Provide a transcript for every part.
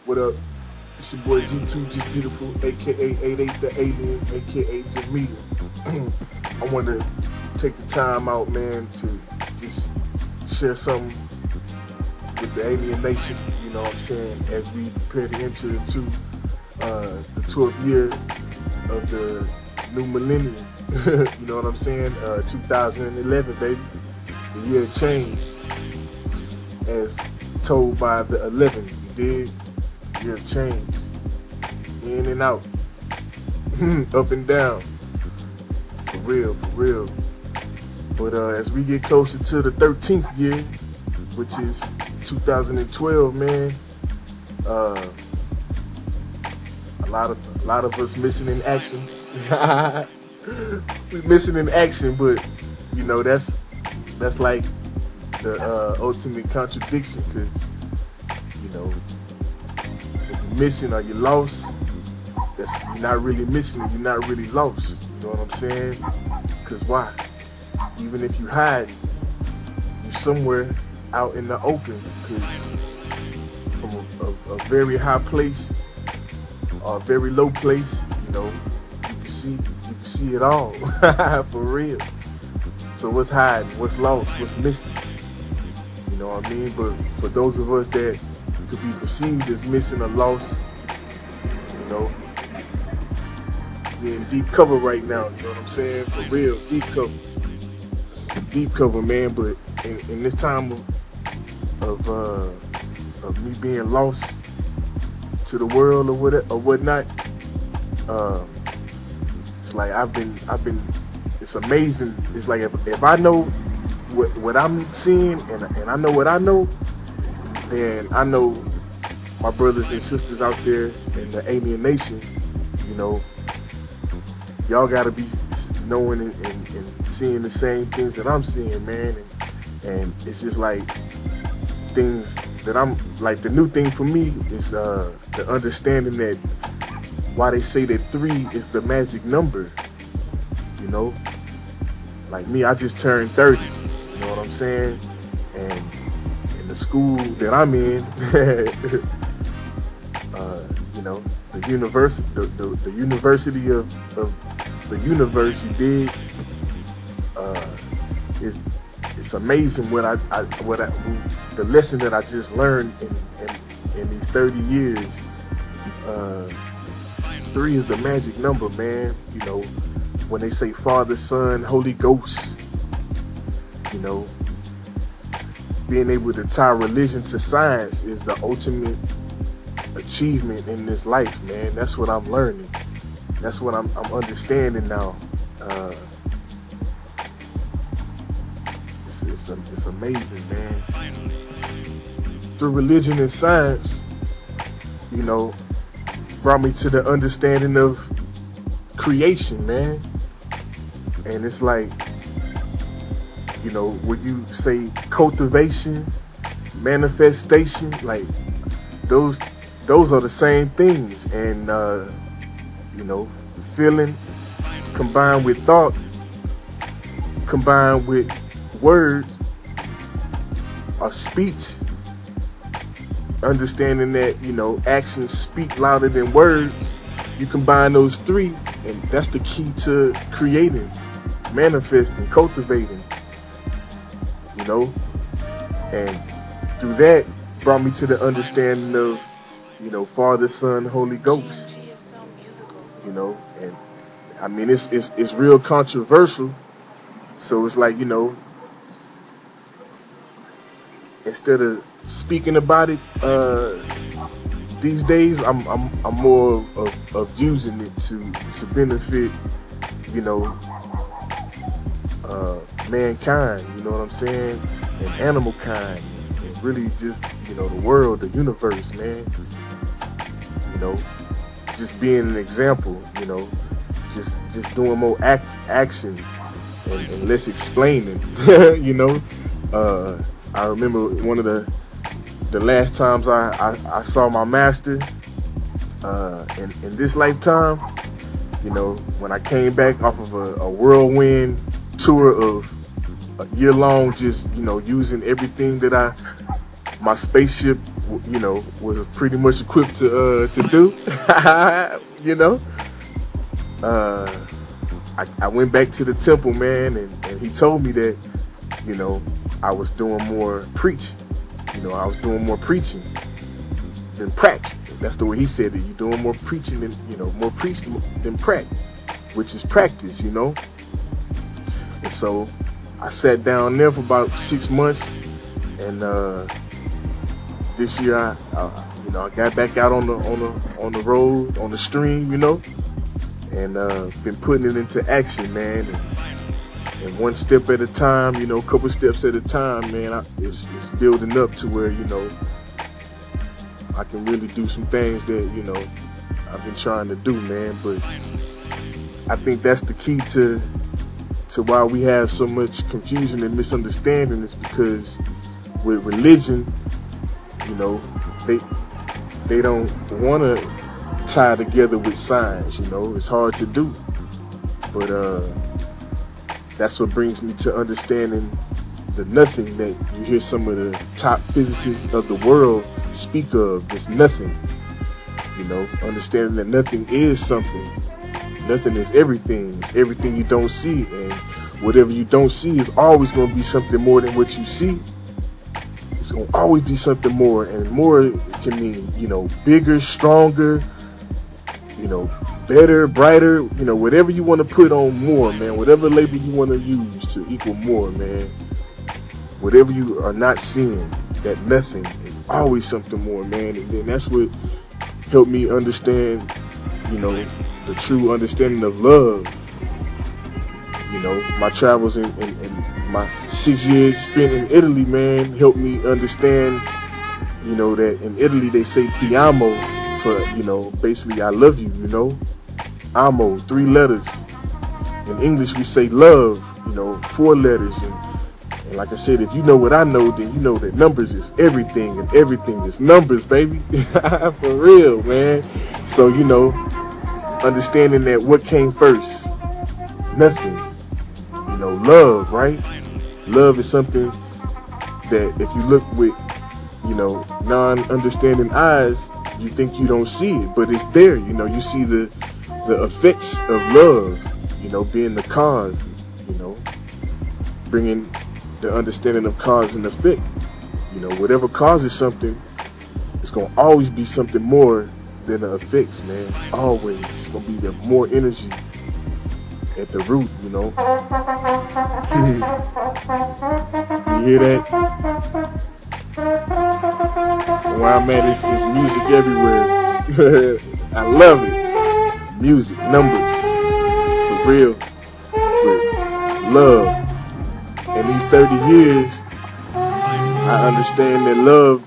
What up? It's your boy G2 Just Beautiful, aka 88 the Alien, aka Jamaica. I want to take the time out, man, to just share something with the Alien Nation. You know what I'm saying? As we prepare to enter into the 12th year of the new millennium. You know what I'm saying? 2011, baby. The year of change, as told by the 11. You dig? Year of change. In and out. Up and down. For real, for real. But as we get closer to the 13th year, which is 2012, man, a lot of us missing in action. We missing in action, but you know that's like the ultimate contradiction, because you know, if you're missing or you're lost, you're not really missing, you're not really lost. You know what I'm saying? Because why? Even if you hide, you're somewhere out in the open, because from a very high place or a very low place, you know, you can see it all. For real. So what's hiding? What's lost? What's missing? You know what I mean? But for those of us that could be perceived as missing or lost, you know, we're in deep cover right now. You know what I'm saying? For real, deep cover, man. But in this time of me being lost to the world or whatnot, it's like I've been. It's amazing. It's like if I know what I'm seeing and I know what I know, then I know my brothers and sisters out there in the Alien Nation, you know, y'all gotta be knowing and seeing the same things that I'm seeing, man. And it's just like things that I'm like, the new thing for me is the understanding that why they say that 3 is the magic number, you know. Like me, I just turned 30, you know what I'm saying? And in the school that I'm in, you know, the university of the universe, you dig? It's amazing the lesson that I just learned in these 30 years. 3 is the magic number, man. You know, when they say Father, Son, Holy Ghost, you know, being able to tie religion to science is the ultimate achievement in this life, man. That's what I'm learning. That's what I'm understanding now. It's amazing, man. Through religion and science, you know, brought me to the understanding of creation, man. And it's like, you know, when you say cultivation, manifestation, like those are the same things. And you know, feeling combined with thought, combined with words or speech, understanding that, you know, actions speak louder than words. You combine those 3, and that's the key to creating, manifesting, cultivating, you know. And through that brought me to the understanding of, you know, Father, Son, Holy Ghost, you know. And I mean, it's real controversial. So it's like, you know, instead of speaking about it these days, I'm more of using it to benefit, you know, mankind, you know what I'm saying, and animal kind, and really just, you know, the world, the universe, man. You know, just being an example, you know, just doing more action and less explaining. You know, I remember one of the last times I saw my master in this lifetime, you know, when I came back off of a whirlwind tour of a year long, just, you know, using everything that my spaceship was pretty much equipped to do. you know, uh, I went back to the temple, man, and he told me that, you know, I was doing more preach. I was doing more preaching than practice. That's the way he said it. You're doing more preaching than, more preaching than practice, which is practice, And so I sat down there for about 6 months, and this year I got back out on the road, on the stream, and been putting it into action, man. And one step at a time, a couple steps at a time, man. It's building up to where I can really do some things that I've been trying to do, man. But I think that's the key to why we have so much confusion and misunderstanding, is because with religion, they don't want to tie together with science. It's hard to do, but that's what brings me to understanding the nothing that you hear some of the top physicists of the world speak of. This nothing, understanding that nothing is something. Nothing is everything. It's everything you don't see, and whatever you don't see is always going to be something more than what you see. It's going to always be something more, and more can mean, bigger, stronger, better, brighter, whatever you want to put on more, man. Whatever label you want to use to equal more, man. Whatever you are not seeing, that nothing is always something more, man. And then that's what helped me understand, the true understanding of love. My travels in my 6 years spent in Italy, man, helped me understand, that in Italy they say ti amo for, basically I love you, amo, 3 letters. In English we say love, 4 letters. And like I said, if you know what I know, then you know that numbers is everything, and everything is numbers, baby. For real, man. So, understanding that what came first? Nothing. Love, right? Love is something that if you look with, non-understanding eyes, you think you don't see it, but it's there. You see the effects of love, being the cause, bringing the understanding of cause and effect. Whatever causes something, it's going to always be something more than the effects, man. Always. It's going to be the more energy at the root, You hear that? Where I'm at, it's music everywhere. I love it. Music, numbers, for real, with love. In these 30 years, I understand that love,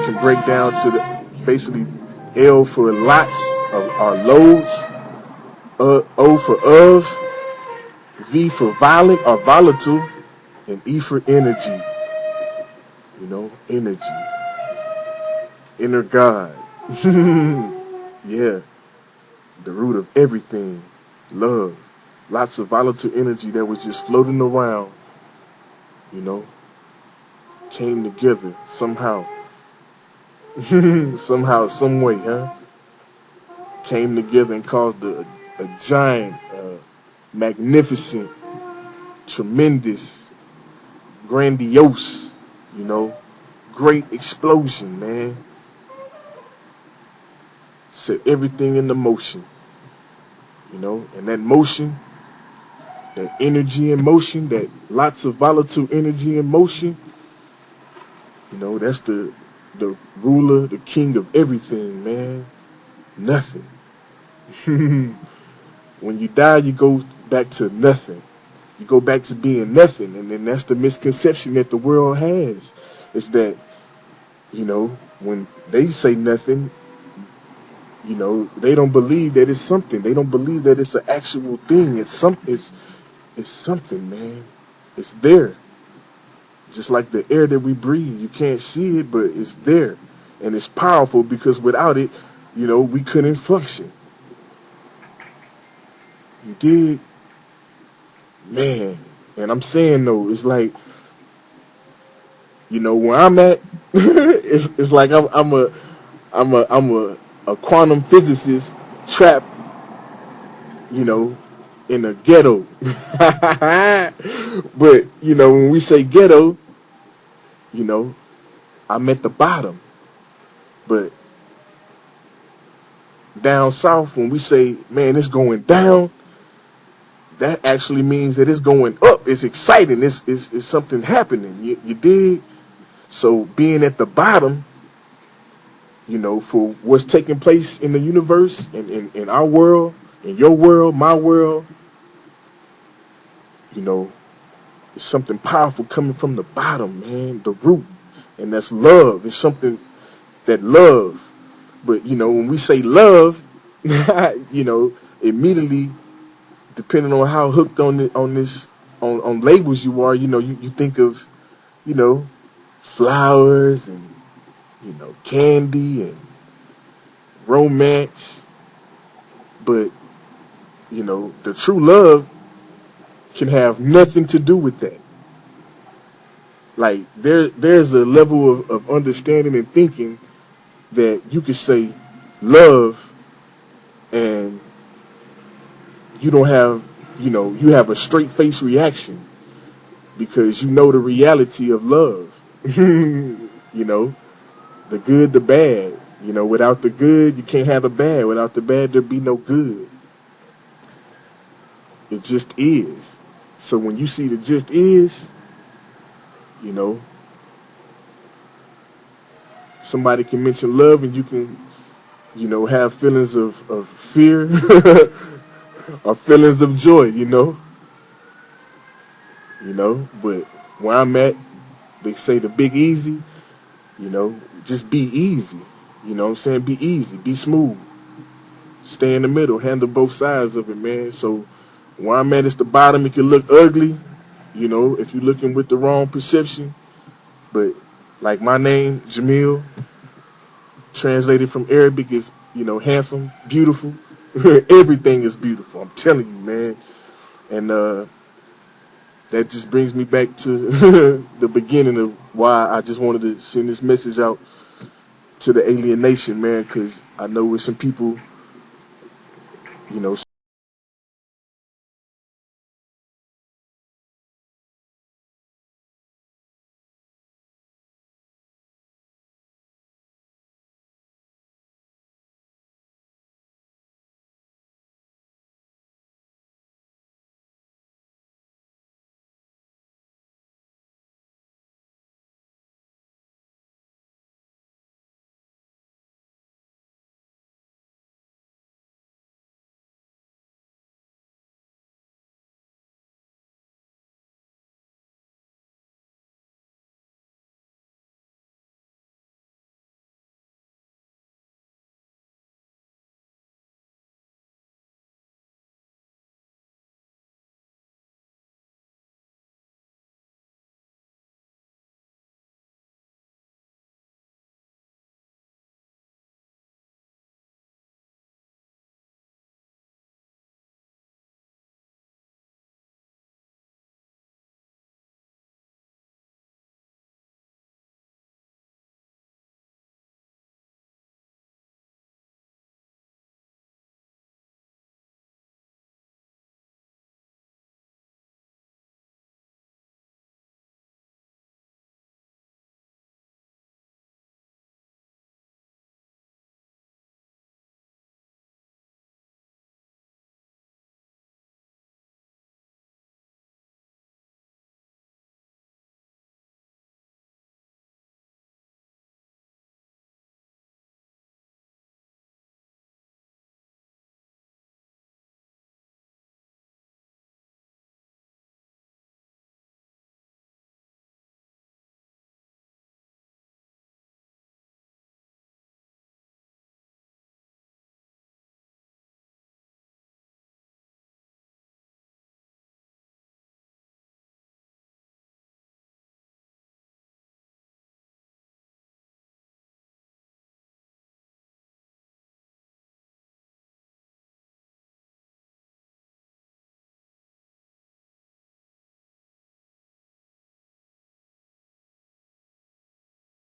can break down to basically L for lots of our loads, O for of, V for violent or volatile, and E for energy. Energy. Inner God. Yeah. The root of everything. Love. Lots of volatile energy that was just floating around, came together somehow. Somehow, some way, huh? Came together and caused a giant, magnificent, tremendous, grandiose, great explosion, man. Set everything into motion, and that motion, that energy in motion, that lots of volatile energy in motion, that's the ruler, the king of everything, man. Nothing. When you die, you go back to nothing. You go back to being nothing. And then that's the misconception that the world has. Is that, when they say nothing, they don't believe that it's something. They don't believe that it's an actual thing. It's something, man. It's there. Just like the air that we breathe. You can't see it, but it's there. And it's powerful because without it, we couldn't function. You did? Man. And I'm saying, though, it's like, Where I'm at, it's like I'm a quantum physicist trapped, you know, in a ghetto. But when we say ghetto, you know, I'm at the bottom. But down south, when we say, man, it's going down, that actually means that it's going up. It's exciting. It's something happening. You dig? So being at the bottom, for what's taking place in the universe, in our world, in your world, my world, you know, it's something powerful coming from the bottom, man, the root. And that's love. It's something that love. But, when we say love, immediately, depending on how hooked on labels you are, you think of, you know, flowers and, candy and romance. But, the true love can have nothing to do with that. Like there's a level of understanding and thinking that you could say love and you don't have, you have a straight face reaction because you know the reality of love. The good, the bad. Without the good, you can't have the bad. Without the bad, there be no good. It just is. So when you see the just is, somebody can mention love and you can, have feelings of fear or feelings of joy, But where I'm at, they say the big easy, just be easy. You know what I'm saying? Be easy, be smooth. Stay in the middle, handle both sides of it, man. So where I'm at is the bottom. It can look ugly, if you're looking with the wrong perception. But like my name, Jamil, translated from Arabic is, handsome, beautiful. Everything is beautiful. I'm telling you, man. And that just brings me back to the beginning of why I just wanted to send this message out to the alien nation, man, because I know with some people,